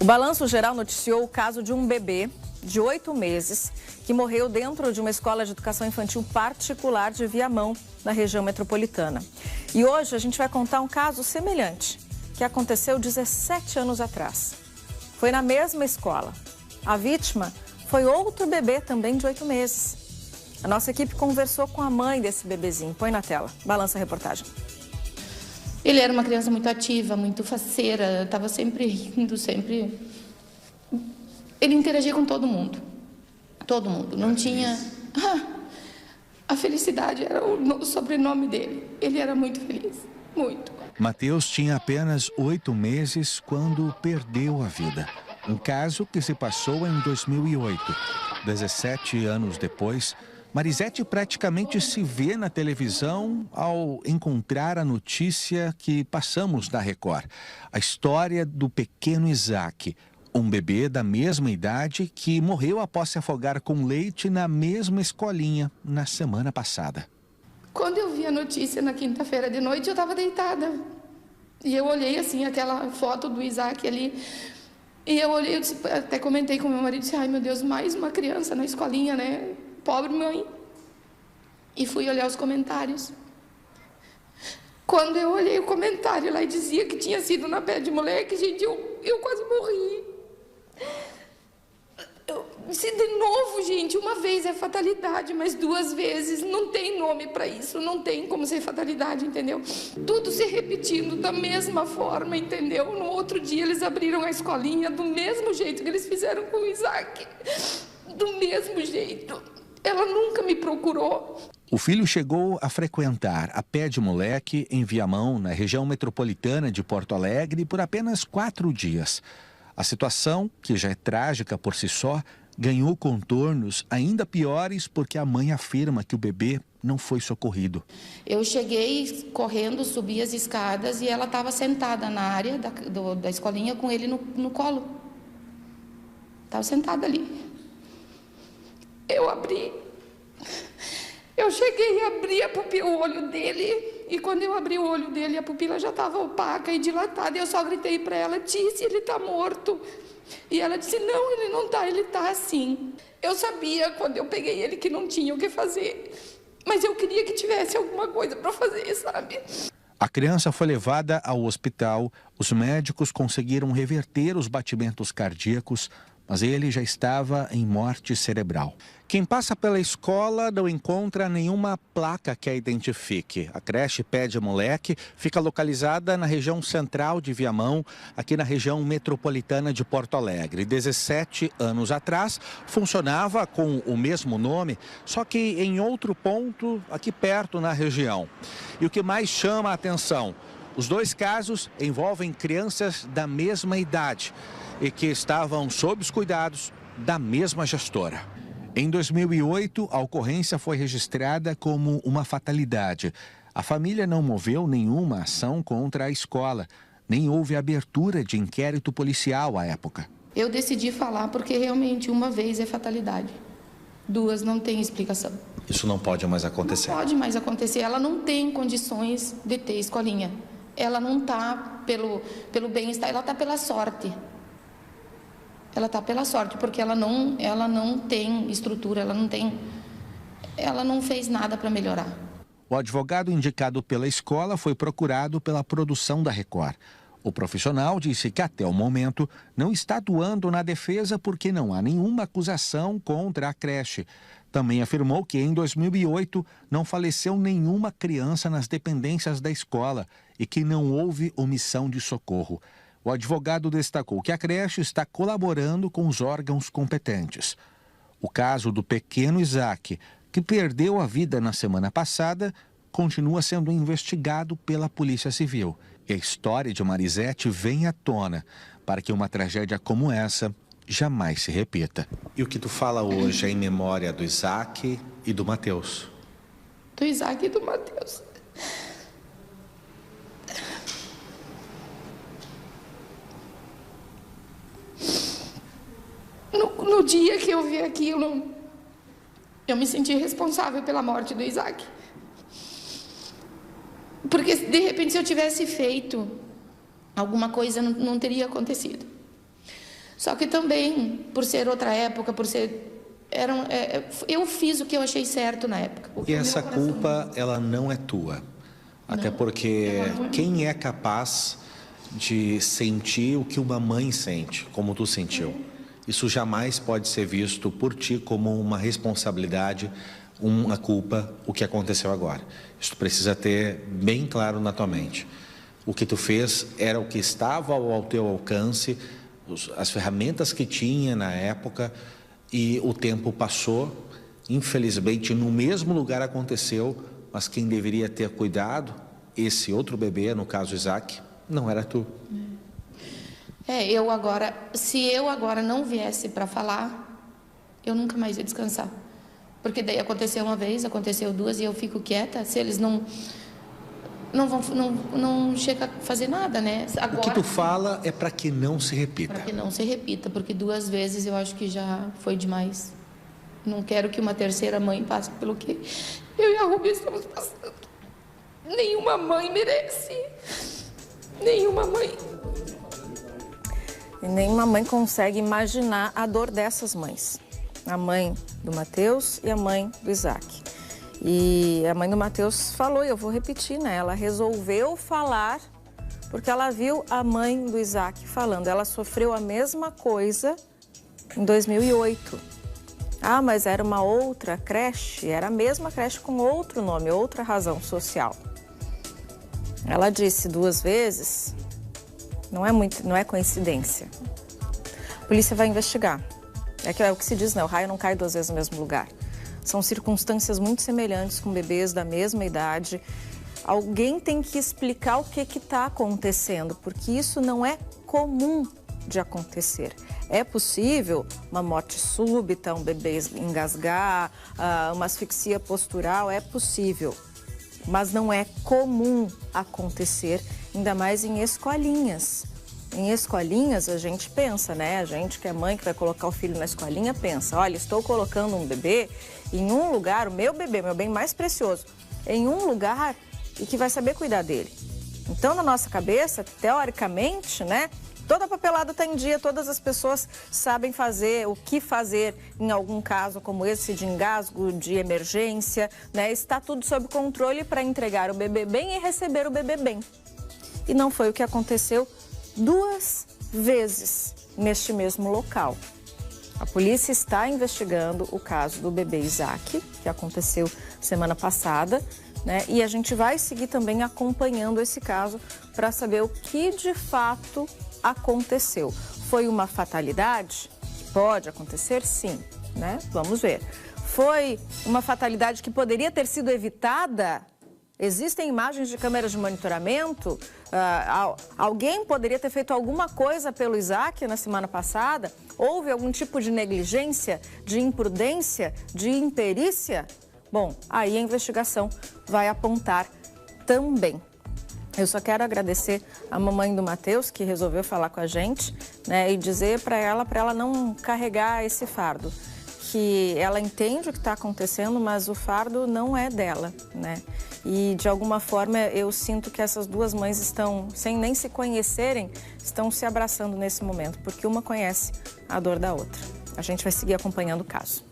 O Balanço Geral noticiou o caso de um bebê de 8 meses que morreu dentro de uma escola de educação infantil particular de Viamão, na região metropolitana. E hoje a gente vai contar um caso semelhante, que aconteceu 17 anos atrás. Foi na mesma escola. A vítima foi outro bebê também de 8 meses. A nossa equipe conversou com a mãe desse bebezinho. Põe na tela. Balança a reportagem. Ele era uma criança muito ativa, muito faceira, estava sempre rindo, sempre... Ele interagia com todo mundo. Todo mundo. Não tinha... a felicidade era o sobrenome dele. Ele era muito feliz. Muito. Matheus tinha apenas 8 meses quando perdeu a vida. Um caso que se passou em 2008. 17 anos depois, Marisete praticamente se vê na televisão ao encontrar a notícia que passamos da Record. A história do pequeno Isaac, um bebê da mesma idade que morreu após se afogar com leite na mesma escolinha na semana passada. Quando eu vi a notícia na quinta-feira de noite, eu estava deitada. E eu olhei assim, aquela foto do Isaac ali. E eu olhei, até comentei com meu marido, disse, ai meu Deus, mais uma criança na escolinha, né? Pobre mãe. E fui olhar os comentários. Quando eu olhei o comentário lá e dizia que tinha sido na pé de moleque, gente, eu quase morri. Eu disse de novo, gente, uma vez é fatalidade, mas 2 vezes não tem nome para isso, não tem como ser fatalidade, entendeu? Tudo se repetindo da mesma forma, entendeu? No outro dia eles abriram a escolinha do mesmo jeito que eles fizeram com o Isaac. Do mesmo jeito. Ela nunca me procurou. O filho chegou a frequentar a Pé de Moleque em Viamão, na região metropolitana de Porto Alegre, por apenas 4 dias. A situação, que já é trágica por si só, ganhou contornos ainda piores porque a mãe afirma que o bebê não foi socorrido. Eu cheguei correndo, subi as escadas e ela estava sentada na área da escolinha com ele no colo. Estava sentada ali. Eu abri, eu cheguei e abri o olho dele, e quando eu abri o olho dele, a pupila já estava opaca e dilatada, e eu só gritei para ela, disse, ele está morto. E ela disse, não, ele não está, ele está assim. Eu sabia, quando eu peguei ele, que não tinha o que fazer, mas eu queria que tivesse alguma coisa para fazer, sabe? A criança foi levada ao hospital, os médicos conseguiram reverter os batimentos cardíacos, mas ele já estava em morte cerebral. Quem passa pela escola não encontra nenhuma placa que a identifique. A creche Pé de Moleque fica localizada na região central de Viamão, aqui na região metropolitana de Porto Alegre. 17 anos atrás, funcionava com o mesmo nome, só que em outro ponto, aqui perto na região. E o que mais chama a atenção, os 2 casos envolvem crianças da mesma idade e que estavam sob os cuidados da mesma gestora. Em 2008, a ocorrência foi registrada como uma fatalidade. A família não moveu nenhuma ação contra a escola, nem houve abertura de inquérito policial à época. Eu decidi falar porque realmente uma vez é fatalidade. 2 não tem explicação. Isso não pode mais acontecer? Não pode mais acontecer. Ela não tem condições de ter escolinha. Ela não está pelo bem-estar, ela está pela sorte. Ela está pela sorte, porque ela não tem estrutura, ela não fez nada para melhorar. O advogado indicado pela escola foi procurado pela produção da Record. O profissional disse que até o momento não está atuando na defesa porque não há nenhuma acusação contra a creche. Também afirmou que em 2008 não faleceu nenhuma criança nas dependências da escola e que não houve omissão de socorro. O advogado destacou que a creche está colaborando com os órgãos competentes. O caso do pequeno Isaac, que perdeu a vida na semana passada, continua sendo investigado pela Polícia Civil. E a história de Marisete vem à tona para que uma tragédia como essa jamais se repita. E o que tu fala hoje é em memória do Isaac e do Matheus? Do Isaac e do Matheus. No dia que eu vi aquilo, eu me senti responsável pela morte do Isaac. Porque, de repente, se eu tivesse feito alguma coisa, não teria acontecido. Só que também, por ser outra época, por ser... eu fiz o que eu achei certo na época. E essa culpa, ela não é tua. Até porque quem é capaz de sentir o que uma mãe sente, como tu sentiu? Isso jamais pode ser visto por ti como uma responsabilidade, uma culpa, o que aconteceu agora. Isso precisa ter bem claro na tua mente. O que tu fez era o que estava ao teu alcance, as ferramentas que tinha na época, e o tempo passou. Infelizmente, no mesmo lugar aconteceu, mas quem deveria ter cuidado, esse outro bebê, no caso Isaac, não era tu. Se eu agora não viesse para falar, eu nunca mais ia descansar. Porque daí aconteceu uma vez, aconteceu duas e eu fico quieta. Se eles não chega a fazer nada, né? Agora, o que tu fala é para que não se repita. Para que não se repita, porque 2 vezes eu acho que já foi demais. Não quero que uma terceira mãe passe pelo que eu e a Rubi estamos passando. Nenhuma mãe merece. Nenhuma mãe. E nenhuma mãe consegue imaginar a dor dessas mães. A mãe do Matheus e a mãe do Isaac. E a mãe do Matheus falou, e eu vou repetir, né? Ela resolveu falar porque ela viu a mãe do Isaac falando. Ela sofreu a mesma coisa em 2008. Ah, mas era uma outra creche, era a mesma creche com outro nome, outra razão social. Ela disse 2 vezes, não é coincidência. A polícia vai investigar. É o que se diz, né? O raio não cai 2 vezes no mesmo lugar. São circunstâncias muito semelhantes com bebês da mesma idade. Alguém tem que explicar o que está acontecendo, porque isso não é comum de acontecer. É possível uma morte súbita, um bebê engasgar, uma asfixia postural, é possível. Mas não é comum acontecer, ainda mais em escolinhas. Em escolinhas a gente pensa, né? A gente que é mãe que vai colocar o filho na escolinha pensa, olha, estou colocando um bebê em um lugar, o meu bebê, meu bem mais precioso, em um lugar e que vai saber cuidar dele. Então, na nossa cabeça, teoricamente, né? Toda a papelada está em dia, todas as pessoas sabem fazer o que fazer em algum caso como esse de engasgo, de emergência, né? Está tudo sob controle para entregar o bebê bem e receber o bebê bem. E não foi o que aconteceu 2 vezes neste mesmo local. A polícia está investigando o caso do bebê Isaac, que aconteceu semana passada, né? E a gente vai seguir também acompanhando esse caso para saber o que de fato aconteceu. Foi uma fatalidade? Pode acontecer, sim, né? Vamos ver. Foi uma fatalidade que poderia ter sido evitada? Existem imagens de câmeras de monitoramento? Alguém poderia ter feito alguma coisa pelo Isaac na semana passada? Houve algum tipo de negligência, de imprudência, de imperícia? Bom, aí a investigação vai apontar também. Eu só quero agradecer a mamãe do Matheus, que resolveu falar com a gente, né, e dizer para ela não carregar esse fardo. Que ela entende o que está acontecendo, mas o fardo não é dela, né? E, de alguma forma, eu sinto que essas 2 mães estão, sem nem se conhecerem, estão se abraçando nesse momento, porque uma conhece a dor da outra. A gente vai seguir acompanhando o caso.